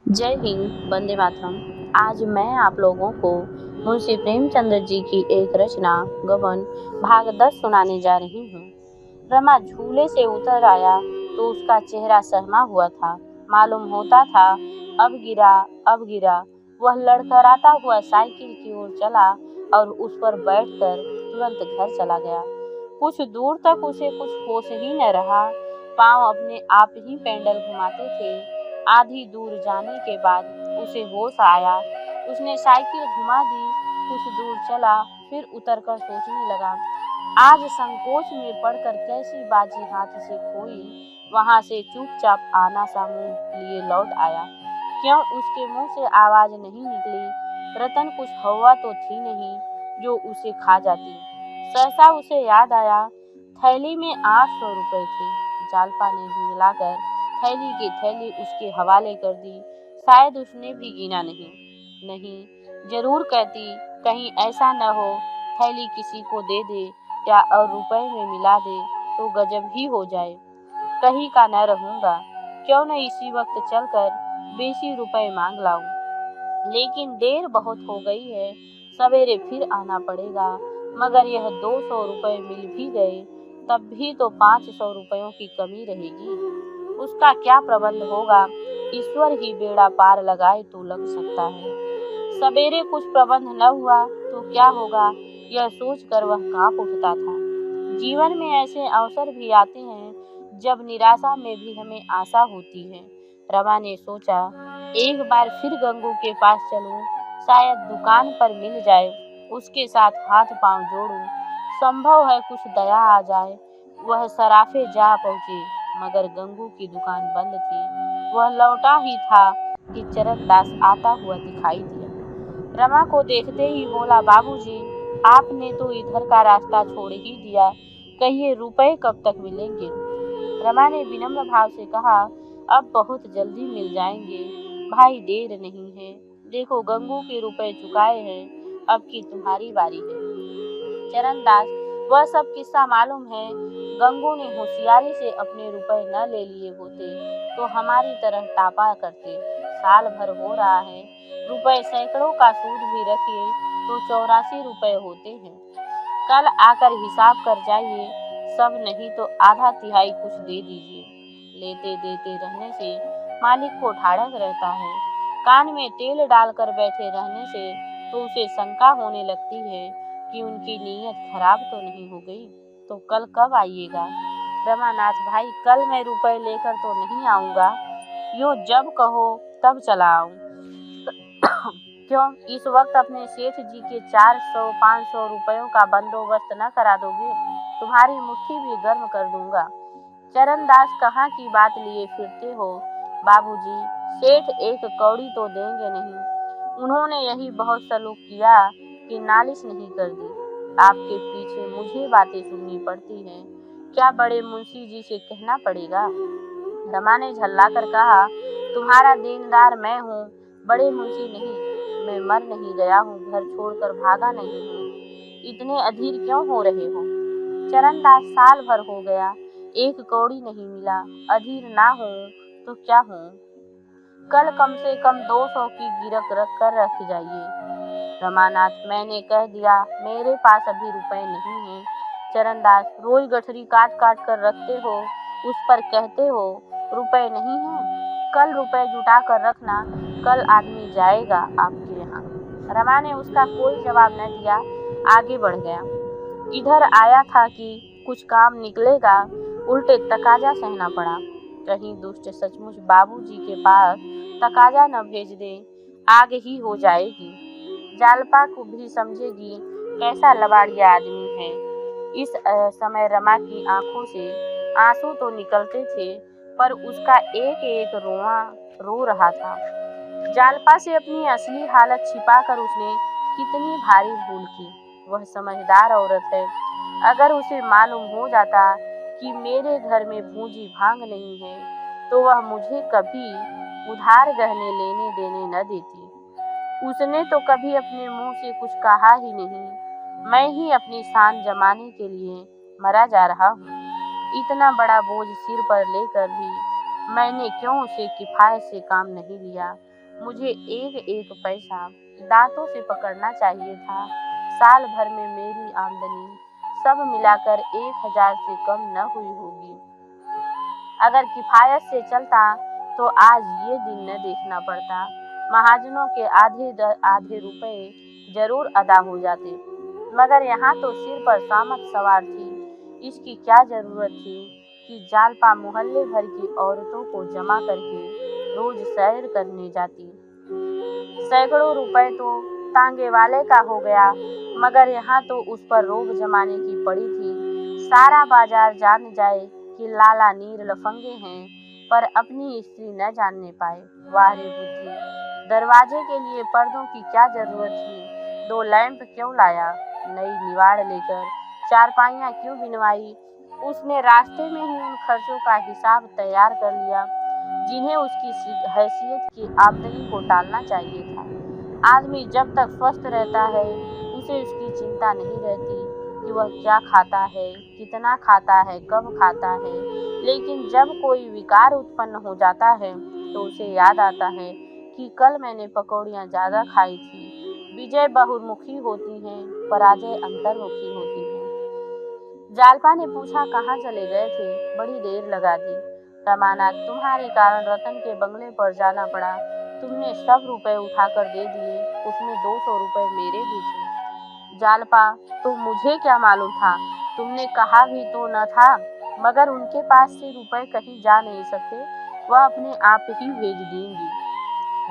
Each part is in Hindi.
जय हिंद, वंदे मातरम। आज मैं आप लोगों को मुंशी प्रेमचंद्र जी की एक रचना गबन भाग 10 सुनाने जा रही हूँ। रमा झूले से उतर आया तो उसका चेहरा सहमा हुआ था। मालूम होता था अब गिरा अब गिरा। वह लड़खड़ाता हुआ साइकिल की ओर चला और उस पर बैठकर तुरंत घर चला गया। कुछ दूर तक उसे कुछ होश ही न रहा। पांव अपने आप ही पेंडल घुमाते थे। आधी दूर जाने के बाद उसे होश आया। उसने साइकिल घुमा दी। कुछ दूर चला, फिर उतरकर सोचने लगा, आज संकोच में पड़कर कैसी बाजी हाथ से खोई। वहां से चुपचाप आना सा मुंह लिए लौट आया। क्यों उसके मुंह से आवाज नहीं निकली। रतन कुछ हवा तो थी नहीं जो उसे खा जाती। सहसा उसे याद आया, थैली में 800 रुपए थे। जालपा ने झुंझलाकर थैली की थैली उसके हवाले कर दी। शायद उसने भी गिना नहीं। नहीं, जरूर कहती, कहीं ऐसा न हो थैली किसी को दे दे या और रुपए में मिला दे तो गजब ही हो जाए। कहीं का न रहूंगा, क्यों न इसी वक्त चलकर बेसी रुपए मांग लाऊं। लेकिन देर बहुत हो गई है, सवेरे फिर आना पड़ेगा। मगर यह 200 रुपए मिल भी गए तब भी तो 500 रुपयों की कमी रहेगी। उसका क्या प्रबंध होगा, ईश्वर ही बेड़ा पार लगाए तो लग सकता है। सवेरे कुछ प्रबंध न हुआ तो क्या होगा, यह सोचकर वह कांप उठता था। जीवन में ऐसे अवसर भी आते हैं जब निराशा में भी हमें आशा होती है। रमा ने सोचा, एक बार फिर गंगू के पास चलूं, शायद दुकान पर मिल जाए, उसके साथ हाथ पांव जोड़ूं, संभव है कुछ दया आ जाए। वह सराफे जा पहुंचे, मगर गंगू की दुकान बंद थी। वह लौटा ही था कि चरणदास आता हुआ दिखाई दिया। रमा को देखते ही बोला, बाबूजी, आपने तो इधर का रास्ता छोड़ ही दिया, कहिए रुपए कब तक मिलेंगे। रमा ने विनम्र भाव से कहा, अब बहुत जल्दी मिल जाएंगे भाई, देर नहीं है। देखो गंगू के रुपए चुकाए हैं, अब की तुम्हारी बारी है। चरणदास, वह सब किस्सा मालूम है। गंगू ने होशियारी से अपने रुपए न ले लिए होते तो हमारी तरह टापा करते। साल भर हो रहा है, रुपए सैकड़ों का सूद भी रखिए तो 84 रुपए होते हैं। कल आकर हिसाब कर जाइए, सब नहीं तो आधा तिहाई कुछ दे दीजिए। लेते देते रहने से मालिक को ठाड़क रहता है। कान में तेल डालकर बैठे रहने से तो उसे शंका होने लगती है कि उनकी नीयत खराब तो नहीं हो गई। तो कल कब आइएगा। रमानाथ भाई, कल मैं रुपए लेकर तो नहीं आऊंगा, यूं जब कहो तब चला आऊं। क्यों इस वक्त अपने सेठ जी के 400-500 रुपयों का बंदोबस्त न करा दोगे, तुम्हारी मुट्ठी भी गर्म कर दूंगा। चरणदास, कहाँ की बात लिए फिरते हो बाबूजी, सेठ एक कौड़ी तो देंगे नहीं। उन्होंने यही बहुत सलूक किया कि नालिश नहीं कर दी। आपके पीछे मुझे बातें सुननी पड़ती हैं, क्या बड़े मुंशी जी से कहना पड़ेगा। रमा ने झल्लाकर कहा, तुम्हारा देनदार मैं हूँ, बड़े मुंशी नहीं। मैं मर नहीं गया हूँ, घर छोड़कर भागा नहीं हूँ, इतने अधीर क्यों हो रहे हो। चरणदास, साल भर हो गया, एक कौड़ी नहीं मिला, अधीर ना हो तो क्या हूँ। कल कम से कम 200 की गिरक रख कर रख जाइए। रमानाथ, मैंने कह दिया, मेरे पास अभी रुपए नहीं हैं। चरणदास, रोज गठरी काट काट कर रखते हो, उस पर कहते हो रुपए नहीं हैं। कल रुपए जुटा कर रखना, कल आदमी जाएगा आपके यहाँ। रमा ने उसका कोई जवाब न दिया, आगे बढ़ गया। इधर आया था कि कुछ काम निकलेगा, उल्टे तकाजा सहना पड़ा। कहीं दुष्ट सचमुच बाबूजी के पास तकाजा न भेज दे, आग ही हो जाएगी। जालपा को भी समझेगी कैसा लबाड़िया आदमी है। इस समय रमा की आंखों से आंसू तो निकलते थे, पर उसका एक एक रोआ रो रहा था। जालपा से अपनी असली हालत छिपाकर उसने कितनी भारी भूल की। वह समझदार औरत है। अगर उसे मालूम हो जाता कि मेरे घर में भूजी भांग नहीं है तो वह मुझे कभी उधार गहने लेने देने न देती। उसने तो कभी अपने मुंह से कुछ कहा ही नहीं। मैं ही अपनी शान जमाने के लिए मरा जा रहा हूँ। इतना बड़ा बोझ सिर पर लेकर भी मैंने क्यों उसे किफायत से काम नहीं लिया। मुझे एक एक पैसा दांतों से पकड़ना चाहिए था। साल भर में मेरी आमदनी सब मिलाकर 1000 से कम न हुई होगी। अगर किफायत से चलता तो आज ये दिन न देखना पड़ता। महाजनों के आधे रुपए जरूर अदा हो जाते, मगर यहाँ तो सिर पर सामत सवार थी। इसकी क्या जरूरत थी कि जालपा मोहल्ले भर की औरतों को जमा करके रोज सैर करने जाती। सैकड़ों रुपए तो तांगे वाले का हो गया, मगर यहाँ तो उस पर रोब जमाने की पड़ी थी। सारा बाजार जान जाए कि लाला नीर लफंगे हैं, पर अपनी स्त्री न जानने पाए। वाह रे बुद्धि! दरवाजे के लिए पर्दों की क्या जरूरत थी? 2 लैंप क्यों लाया? नई निवाड़ लेकर चारपाइयाँ क्यों बिनवाई? उसने रास्ते में ही उन खर्चों का हिसाब तैयार कर लिया जिन्हें उसकी हैसियत की आमदनी को टालना चाहिए था। आदमी जब तक स्वस्थ रहता है उसे उसकी चिंता नहीं रहती कि वह क्या खाता है, कितना खाता है, कब खाता है। लेकिन जब कोई विकार उत्पन्न हो जाता है तो उसे याद आता है कि कल मैंने पकौड़ियाँ ज़्यादा खाई थी। विजय बहुमुखी होती हैं, पराजय अंतर्मुखी होती है। जालपा ने पूछा, कहाँ चले गए थे? बड़ी देर लगा दी। रमानाथ, तुम्हारे कारण रतन के बंगले पर जाना पड़ा। तुमने सब रुपए उठाकर दे दिए, उसमें 200 रुपए मेरे भी थे। जालपा, तो मुझे क्या मालूम था? तुमने कहा भी तो न था। मगर उनके पास से रुपए कहीं जा नहीं सकते, वह अपने आप ही भेज देंगी।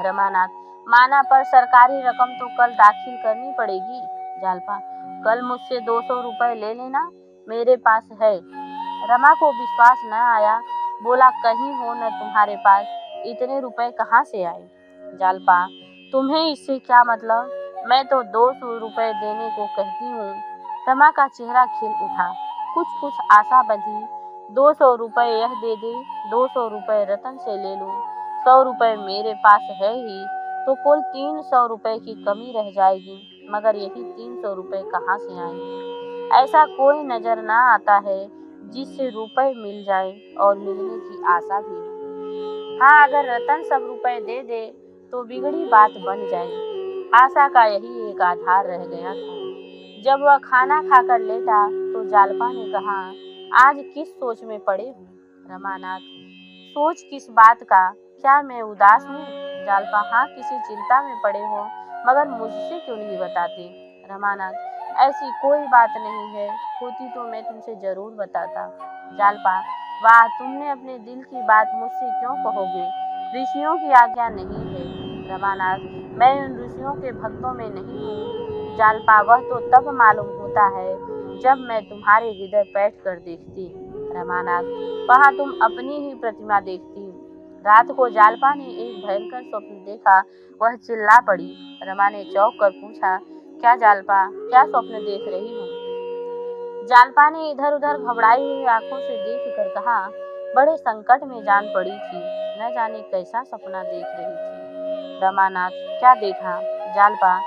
रमानाथ, माना पर सरकारी रकम तो कल दाखिल करनी पड़ेगी। जालपा, कल मुझसे 200 रुपए ले लेना, मेरे पास है। रमा को विश्वास न आया, बोला, कहीं हो न तुम्हारे पास, इतने रुपए कहाँ से आए? जालपा, तुम्हें इससे क्या मतलब? मैं तो 200 रुपए देने को कहती हूँ। रमा का चेहरा खिल उठा, कुछ आशा बंधी। 200 रुपए यह दे दे, 200 रुपए रतन से ले लूँ, 100 रुपए मेरे पास है ही, तो कुल 300 रुपए की कमी रह जाएगी। मगर यही 300 रुपए कहाँ से आएंगे? ऐसा कोई नजर न आता है जिससे रुपए मिल जाए और मिलने की आशा भी हो। हाँ, अगर रतन सब रुपए दे दे तो बिगड़ी बात बन जाए। आशा का यही एक आधार रह गया था। जब वह खाना खाकर लेटा तो जालपा ने कहा, आज किस सोच में पड़े हो? रमानाथ, सोच किस बात का? क्या मैं उदास हूँ? जालपा, हाँ, किसी चिंता में पड़े हो, मगर मुझसे क्यों नहीं बताते? रमानाथ, ऐसी कोई बात नहीं है, होती तो मैं तुमसे जरूर बताता। जालपा, वाह, तुमने अपने दिल की बात मुझसे क्यों कहोगे? ऋषियों की आज्ञा नहीं है। रमानाथ, मैं उन ऋषियों के भक्तों में नहीं हूँ। जालपा, वह तो तब मालूम होता है जब मैं तुम्हारे हृदय बैठ कर देखती। रमानाथ, वहाँ तुम अपनी ही प्रतिमा देखती। रात को जालपा ने एक भयंकर स्वप्न देखा, वह चिल्ला पड़ी। रमा ने चौंक कर पूछा, क्या जालपा, क्या स्वप्न देख रही हो? जालपा ने इधर उधर घबराई हुई आंखों से देख कर कहा, बड़े संकट में जान पड़ी थी, न जाने कैसा सपना देख रही थी। रमानाथ, क्या देखा? जालपा,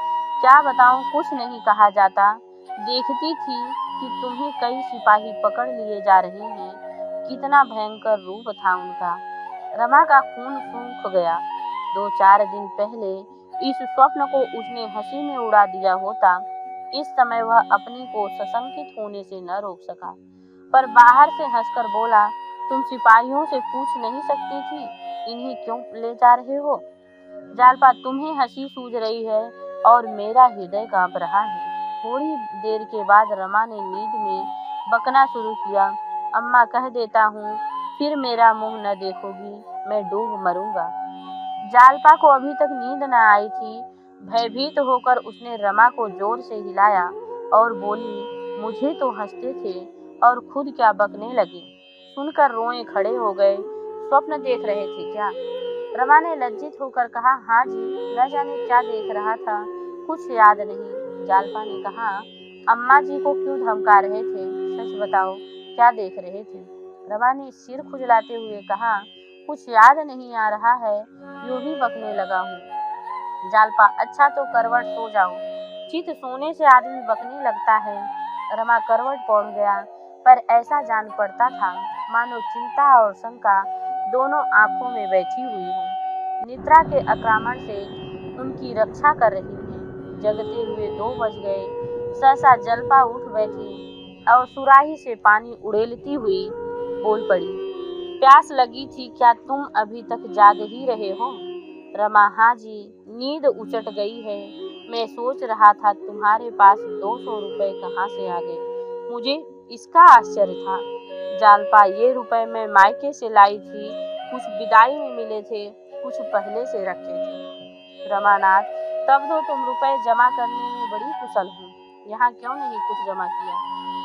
क्या बताऊं, कुछ नहीं कहा जाता। देखती थी कि तुम्हें कई सिपाही पकड़ लिए जा रहे हैं। कितना भयंकर रूप था उनका। रमा का खून सूख गया। 2-4 दिन पहले इस स्वप्न को उसने हंसी में उड़ा दिया होता। इस समय वह अपने को सशंकित होने से न रोक सका, पर बाहर से हंसकर बोला, तुम सिपाहियों से पूछ नहीं सकती थी इन्हें क्यों ले जा रहे हो? जालपा, तुम्हें हंसी सूझ रही है और मेरा हृदय कांप रहा है। थोड़ी देर के बाद रमा ने नींद में बकना शुरू किया, अम्मा, कह देता हूँ, फिर मेरा मुंह न देखोगी, मैं डूब मरूंगा। जालपा को अभी तक नींद न आई थी। भयभीत होकर उसने रमा को जोर से हिलाया और बोली, मुझे तो हंसते थे और खुद क्या बकने लगे। सुनकर रोए खड़े हो गए। स्वप्न देख रहे थे क्या? रमा ने लज्जित होकर कहा, हाँ जी, न जाने क्या देख रहा था, कुछ याद नहीं। जालपा ने कहा, अम्मा जी को क्यों धमका रहे थे? सच बताओ, क्या देख रहे थे? रमा ने सिर खुजलाते हुए कहा, कुछ याद नहीं आ रहा है, यूं ही बकने लगा हूँ। जालपा, अच्छा तो करवट सो जाओ, चित सोने से आदमी बकने लगता है। रमा करवट पहुंच गया, पर ऐसा जान पड़ता था मानो चिंता और शंका दोनों आंखों में बैठी हुई हो। निद्रा के आक्रमण से उनकी रक्षा कर रही हैं। जगते हुए 2 बज गए। सहसा जल्पा उठ बैठी और सुराही से पानी उड़ेलती हुई बोल पड़ी, प्यास लगी थी क्या? तुम अभी तक जाग ही रहे हो? रमा, हाँ जी, नींद उचट गई है। मैं सोच रहा था तुम्हारे पास 200 रुपए कहाँ से आ गए। मुझे इसका आश्चर्य था। जालपा, ये रुपए मैं मायके से लाई थी, कुछ विदाई में मिले थे, कुछ पहले से रखे थे। रमानाथ, तब तो तुम रुपए जमा करने में बड़ी कुशल हो, यहाँ क्यों नहीं कुछ जमा किया?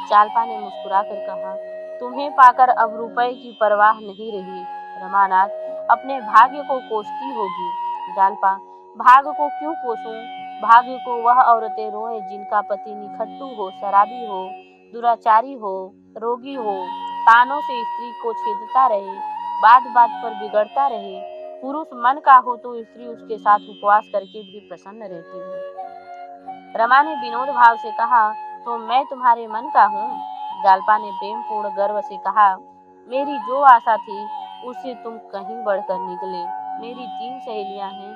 जालपा ने मुस्कुरा कर कहा, तुम्हें पाकर अब रुपए की परवाह नहीं रही। रमानाथ, अपने भाग्य को कोसती होगी। जालपा, भाग्य को क्यों कोसूं? भाग्य को वह औरतें रोए जिनका पति निखट्टू हो, शराबी हो, दुराचारी हो, रोगी हो, तानों से स्त्री को छेदता रहे, बात बात पर बिगड़ता रहे। पुरुष मन का हो तो स्त्री उसके साथ उपवास करके भी प्रसन्न रहती है। रमा ने विनोद भाव से कहा, तो मैं तुम्हारे मन का हूँ? जालपा ने प्रेमपूर्ण गर्व से कहा, मेरी जो आशा थी उससे तुम कहीं बढ़कर निकले। मेरी 3 सहेलियां हैं,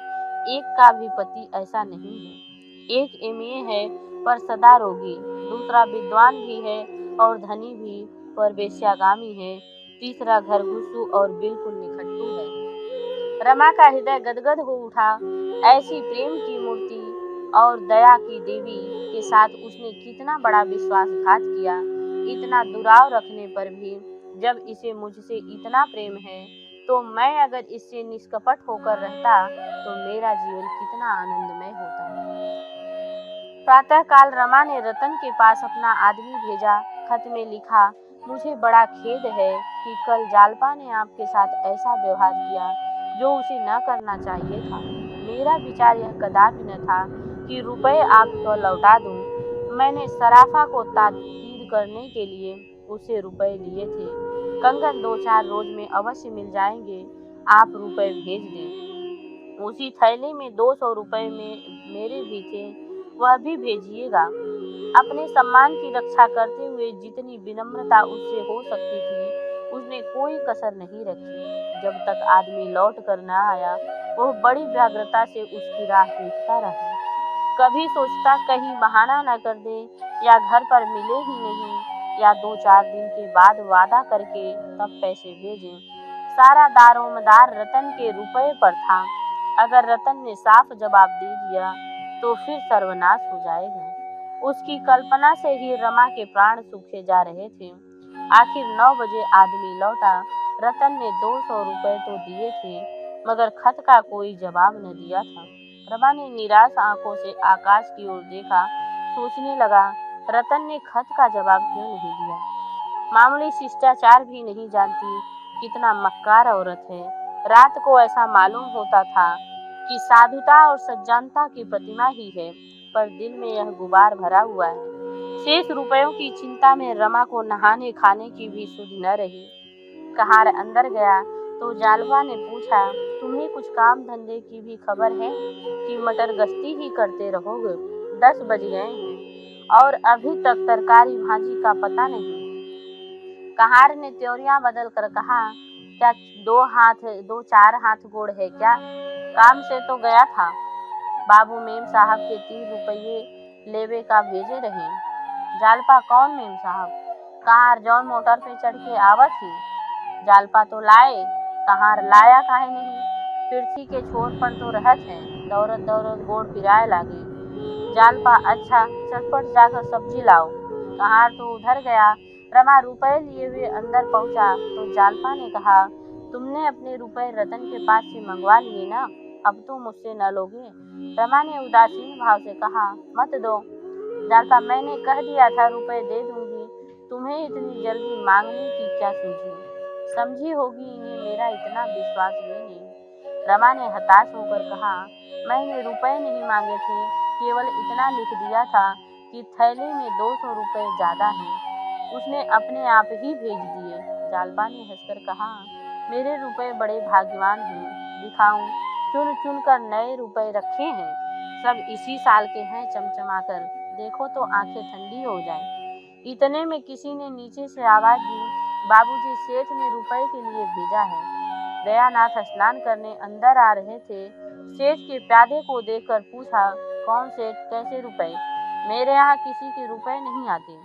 एक का भी पति ऐसा नहीं है। एक एमए है पर सदा रोगी, दूसरा विद्वान भी है और धनी भी पर वेश्यागामी है, तीसरा घरघुसू और बिल्कुल निखट्टू है। रमा का हृदय गदगद हो उठा। ऐसी प्रेम की मूर्ति और दया की देवी के साथ उसने कितना बड़ा विश्वासघात किया। इतना दुराव रखने पर भी जब इसे मुझसे इतना प्रेम है, तो मैं अगर इससे निष्कपट होकर रहता तो मेरा जीवन कितना आनंदमय होता। प्रातःकाल रमा ने रतन के पास अपना आदमी भेजा। खत में लिखा, मुझे बड़ा खेद है कि कल जालपा ने आपके साथ ऐसा व्यवहार किया जो उसे न करना चाहिए था। मेरा विचार यह कदापि न था कि रुपए आपको लौटा दूं। मैंने सराफा को ताकीद करने के लिए उससे रुपए लिए थे। कंगन 2-4 रोज में अवश्य मिल जाएंगे, आप रुपए भेज दें। उसी थैली में 200 रुपए में मेरे भी थे, वह भी भेजिएगा। अपने सम्मान की रक्षा करते हुए जितनी विनम्रता उससे हो सकती थी, उसने कोई कसर नहीं रखी। जब तक आदमी लौट कर न आया, वह बड़ी व्यग्रता से उसकी राह देखता रहा। कभी सोचता कहीं बहाना न कर दे, या घर पर मिले ही नहीं, या 2-4 दिन के बाद वादा करके तब पैसे भेजें। सारा दारोमदार रतन के रुपए पर था। अगर रतन ने साफ जवाब दे दिया तो फिर सर्वनाश हो जाएगा। उसकी कल्पना से ही रमा के प्राण सूखे जा रहे थे। आखिर 9 बजे आदमी लौटा। रतन ने 200 रुपए तो दिए थे, मगर खत का कोई जवाब न दिया था। रमा ने निराश आंखों से आकाश की ओर देखा। सोचने लगा, रतन ने खत का जवाब क्यों नहीं दिया? मामूली शिष्टाचार भी नहीं जानती, कितना मक्कार औरत है। रात को ऐसा मालूम होता था कि साधुता और सज्जनता की प्रतिमा ही है, पर दिल में यह गुबार भरा हुआ है। शेष रुपयों की चिंता में रमा को नहाने खाने की भी सुध न रही। कहार अंदर गया तो जालपा ने पूछा, तुम्हें कुछ काम धंधे की भी खबर है कि मटर गश्ती ही करते रहोगे? 10 बज गए हैं और अभी तक तरकारी भाजी का पता नहीं। कहार ने त्योरियां बदल कर कहा, क्या 2-4 हाथ गोड़ है क्या? काम से तो गया था, बाबू मेम साहब के 30 रुपये लेवे का भेजे रहे। जालपा, कौन मेम साहब? कहार जौन मोटर पे चढ़ के आवत ही। जालपा, तो लाए। कहार, लाया काहे नहीं, पृथ्वी के छोर पर तो रहत है, दौड़त दौड़त गोड़ पिराए लागे। जालपा, अच्छा, चटपट जाकर सब्जी लाओ। कहार तो उधर गया। रमा रुपए लिए हुए अंदर पहुंचा तो जालपा ने कहा, तुमने अपने रुपए रतन के पास से मंगवा लिए ना, अब तो मुझसे न लोगे? रमा ने उदासीन भाव से कहा, मत दो। जालपा, मैंने कह दिया था रुपए दे दूंगी, तुम्हें इतनी जल्दी मांगने की क्या सूझी? समझी होगी इन्हें मेरा इतना विश्वास भी नहीं। रमा ने हताश होकर कहा, मैंने रुपए नहीं मांगे थे, केवल इतना लिख दिया था कि थैली में 200 रुपए ज्यादा हैं। उसने अपने आप ही भेज दिए। जालपा ने हंसकर कहा, मेरे रुपए बड़े भाग्यवान हैं, दिखाऊं? चुन चुन कर नए रुपए रखे हैं, सब इसी साल के हैं, चमचमाकर देखो तो आंखें ठंडी हो जाए। इतने में किसी ने नीचे से आवाज दी, बाबूजी, सेठ ने रुपए के लिए भेजा है। दयानाथ स्नान करने अंदर आ रहे थे। सेठ के प्यादे को देखकर पूछा, कौन सेठ, कैसे रुपए? मेरे यहाँ किसी के रुपए नहीं आते।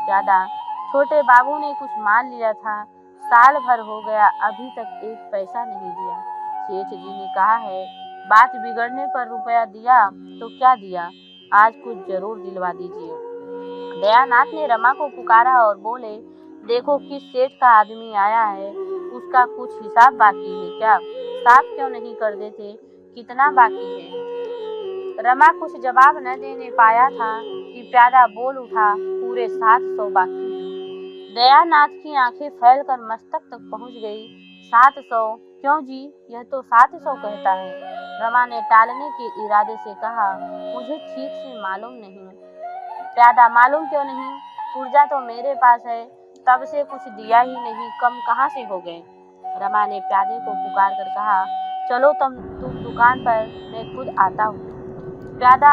प्यादा, छोटे बाबू ने कुछ मान लिया था, साल भर हो गया, अभी तक एक पैसा नहीं दिया। सेठ जी ने कहा है, बात बिगड़ने पर रुपया दिया तो क्या दिया, आज कुछ जरूर दिलवा दीजिए। दयानाथ ने रमा को पुकारा और बोले, देखो किस सेठ का आदमी आया है, उसका कुछ हिसाब बाकी है क्या? साफ क्यों नहीं कर देते, कितना बाकी है? रमा कुछ जवाब न देने पाया था कि प्यादा बोल उठा, पूरे 700 बाकी है। दयानाथ की आंखें फैलकर मस्तक तक पहुंच गई। 700? क्यों जी, यह तो 700 कहता है। रमा ने टालने के इरादे से कहा, मुझे ठीक से मालूम नहीं। प्यादा, मालूम क्यों नहीं? पुर्जा तो मेरे पास है, तब से कुछ दिया ही नहीं, कम कहाँ से हो गए? रमा ने प्यादे को पुकार कर कहा, चलो तुम दुकान पर, मैं खुद आता हूँ। प्यादा,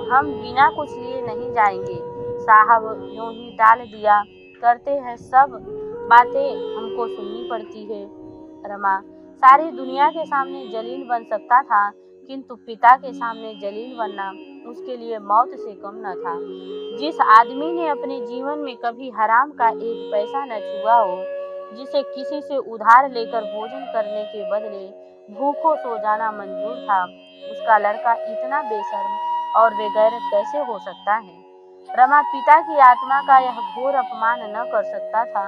हम बिना कुछ लिए नहीं जाएंगे साहब, यूं ही टाल दिया करते हैं, सब बातें हमको सुननी पड़ती है। रमा, सारी दुनिया के सामने जलील बन सकता था, किंतु पिता के सामने जलील बनना उसके लिए मौत से कम न था। जिस आदमी ने अपने जीवन में कभी हराम का एक पैसा न छुआ हो, जिसे किसी से उधार लेकर भोजन करने के बदले भूखों सो जाना मंजूर था, उसका लड़का इतना बेशर्म और बेगैरत कैसे हो सकता है? रमा पिता की आत्मा का यह घोर अपमान न कर सकता था।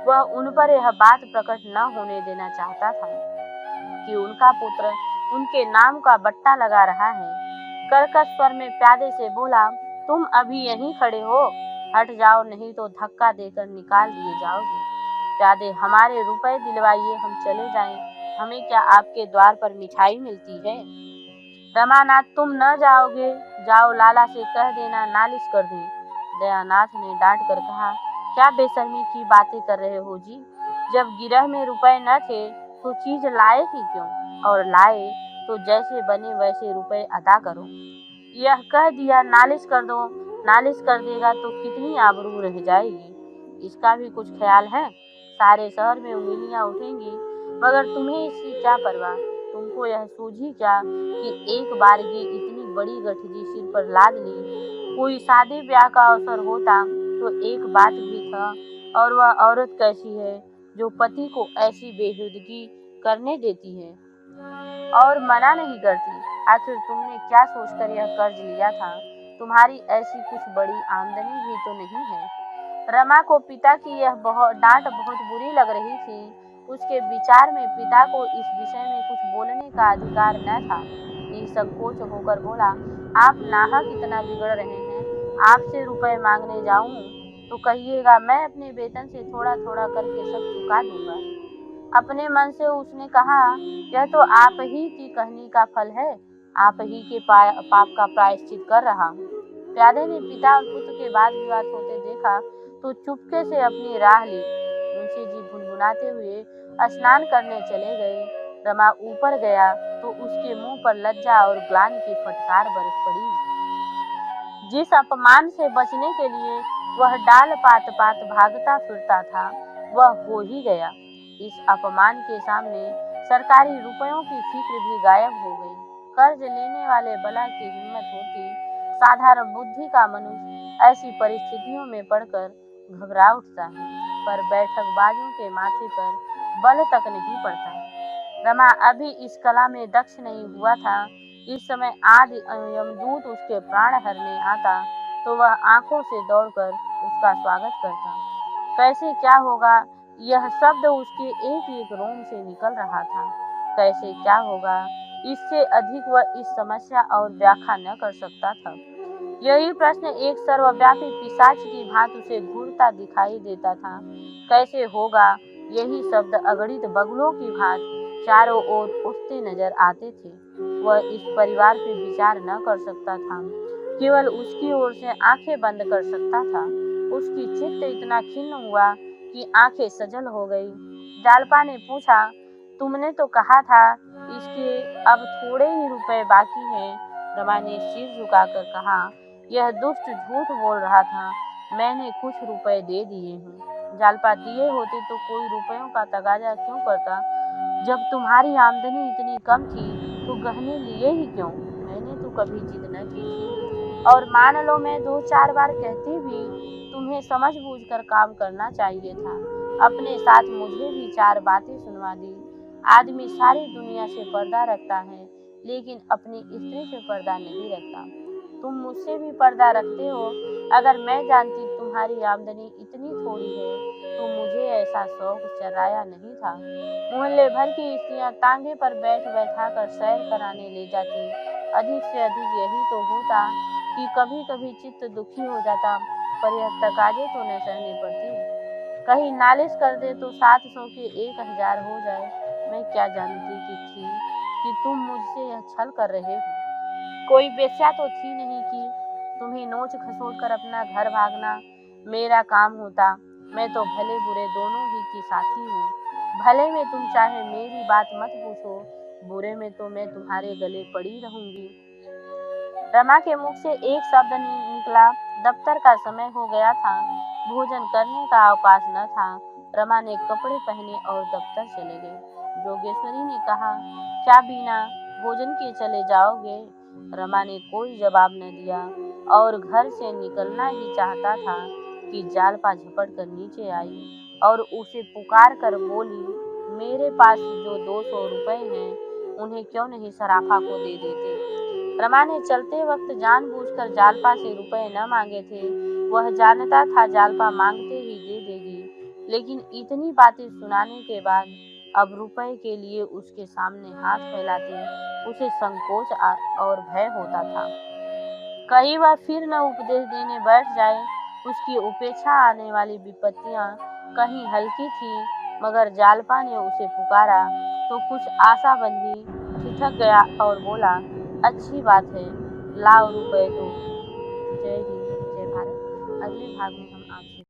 वह उन पर यह बात प्रकट न होने देना चाहता था कि उनका पुत्र उनके नाम का बट्टा लगा रहा है। कर्कश स्वर में प्यादे से बोला, तुम अभी यहीं खड़े हो, हट जाओ, नहीं तो धक्का देकर निकाल दिए जाओगे। प्यादे, हमारे रुपए दिलवाइए, हम चले जाएं, हमें क्या आपके द्वार पर मिठाई मिलती है? रमानाथ, तुम न जाओगे? जाओ, लाला से कह देना नालिश कर दें। दयानाथ ने डांट कर कहा, क्या बेशर्मी की बातें कर रहे हो जी? जब गिरह में रुपए न थे तो चीज लाए ही क्यों, और लाए तो जैसे बने वैसे रुपए अदा करो। यह कह दिया नालिश कर दो, नालिश कर देगा तो कितनी आबरू रह जाएगी, इसका भी कुछ ख्याल है? सारे शहर में उंगलियां उठेंगी, मगर तुम्हें इसकी क्या परवाह? तुमको यह सूझी क्या कि एक बारगी इतनी बड़ी गठरी सिर पर लाद ली? कोई शादी ब्याह का अवसर होता तो एक बात भी था, और वह औरत कैसी है जो पति को ऐसी बेहुदगी करने देती है और मना नहीं करती? आखिर तुमने क्या सोचकर यह कर्ज लिया था? तुम्हारी ऐसी कुछ बड़ी आमदनी भी तो नहीं है। रमा को पिता की यह डांट बहुत बुरी लग रही थी। उसके विचार में पिता को इस विषय में कुछ बोलने का अधिकार न था। निसंकोच होकर बोला, आप नाहक इतना बिगड़ रहे हैं, आपसे रुपए मांगने जाऊं तो कहिएगा मैं अपने वेतन से थोड़ा थोड़ा करके सब चुका दूंगा। अपने मन से उसने कहा, यह तो आप ही की कहनी का फल है, आप ही के पाप का प्रायश्चित कर रहा हूँ। प्यादे ने पिता और पुत्र के वाद विवाद होते देखा तो चुपके से अपनी राह ली। मुंशी जी भुनभुनाते हुए स्नान करने चले गए। रमा ऊपर गया तो उसके मुंह पर लज्जा और ग्लानि की फटकार बरस पड़ी। जिस अपमान से बचने के लिए वह डाल पात पात भागता फिरता था, वह हो ही गया। इस अपमान के सामने सरकारी रुपयों की फिक्र भी गायब हो गई। कर्ज लेने वाले बला की हिम्मत होती, साधारण बुद्धि का मनुष्य ऐसी परिस्थितियों में पड़कर घबरा उठता है, पर बैठकबाजों के माथे पर बल तक नहीं पड़ता। रमा अभी इस कला में दक्ष नहीं हुआ था। इस समय आदि यमदूत उसके प्राण हरने आता तो वह आंखों से दौड़कर उसका स्वागत करता। कैसे क्या होगा, यह शब्द उसके एक एक रोम से निकल रहा था। कैसे क्या होगा, इससे अधिक वह इस समस्या और व्याख्या न कर सकता था। यही प्रश्न एक सर्वव्यापी पिशाच की भांति उसे घूरता दिखाई देता था। कैसे होगा, यही शब्द अगणित बगुलों की भांति चारों ओर उठते नजर आते थे। वह इस परिवार पे विचार न कर सकता था, केवल उसकी ओर से आंखें बंद कर सकता था। उसकी चित्त इतना खिन्न हुआ कि आंखें सजल हो गई। जालपा ने पूछा, तुमने तो कहा था इसके अब थोड़े ही रुपए बाकी हैं। रमा ने सिर झुकाकर कहा, यह दुष्ट झूठ बोल रहा था, मैंने कुछ रुपए दे दिए हैं। जालपा, दिए होते तो कोई रुपयों का तगाजा क्यों करता? जब तुम्हारी आमदनी इतनी कम थी तो गहने लिए ही क्यों? मैंने तो कभी जिद न की थी। और मान लो मैं 2-4 बार कहती भी, तुम्हें समझ बूझ कर काम करना चाहिए था। अपने साथ मुझे भी 4 बातें सुनवा दी। आदमी सारी दुनिया से पर्दा रखता है, लेकिन अपनी स्त्री से पर्दा नहीं रखता। तुम मुझसे भी पर्दा रखते हो। अगर मैं जानती तुम्हारी आमदनी इतनी थोड़ी है तो मुझे ऐसा शौक चराया नहीं था। मोहल्ले भर की स्त्रियां तांगे पर बैठा कर सैर कराने ले जाती। अधिक से अधिक यही तो होता कि कभी कभी चित्त दुखी हो जाता, पर यह तकाजे तो न सहने पड़ती। कहीं नालिश कर दे तो 700 के 1000 हो जाए। मैं क्या जानती थी कि तुम मुझसे यह छल कर रहे हो। कोई बेस्या तो थी नहीं कि तुम्हें नोच खसोट कर अपना घर भागना मेरा काम होता। मैं तो भले बुरे दोनों ही की साथी हूँ। भले में तुम चाहे मेरी बात मत पूछो, बुरे में तो मैं तुम्हारे गले पड़ी रहूंगी। रमा के मुख से एक शब्द नहीं निकला। दफ्तर का समय हो गया था। भोजन करने का अवकाश न था। रमा ने कपड़े पहने और दफ्तर चले गए। जोगेश्वरी ने कहा, क्या बीना, भोजन के चले जाओगे? रमा ने कोई जवाब न दिया और घर से निकलना ही चाहता था कि जालपा झपट कर नीचे आई और उसे पुकार कर बोली, मेरे पास जो 200 रुपए हैं उन्हें क्यों नहीं सराफा को दे देते? रमा ने चलते वक्त जानबूझकर जालपा से रुपए न मांगे थे। वह जानता था जालपा मांगते ही दे देगी, लेकिन इतनी बातें सुनाने के बाद अब रुपए के लिए उसके सामने हाथ फैलाते उसे संकोच और भय होता था। कहीं वह फिर न उपदेश देने बैठ जाए। उसकी उपेक्षा आने वाली विपत्तियां कहीं हल्की थी, मगर जालपा ने उसे पुकारा तो कुछ आशा बंधी, ठिठक गया और बोला, अच्छी बात है, लाओ रुपए दो। जय हिंद, जय भारत। अगले भाग में हम आपसे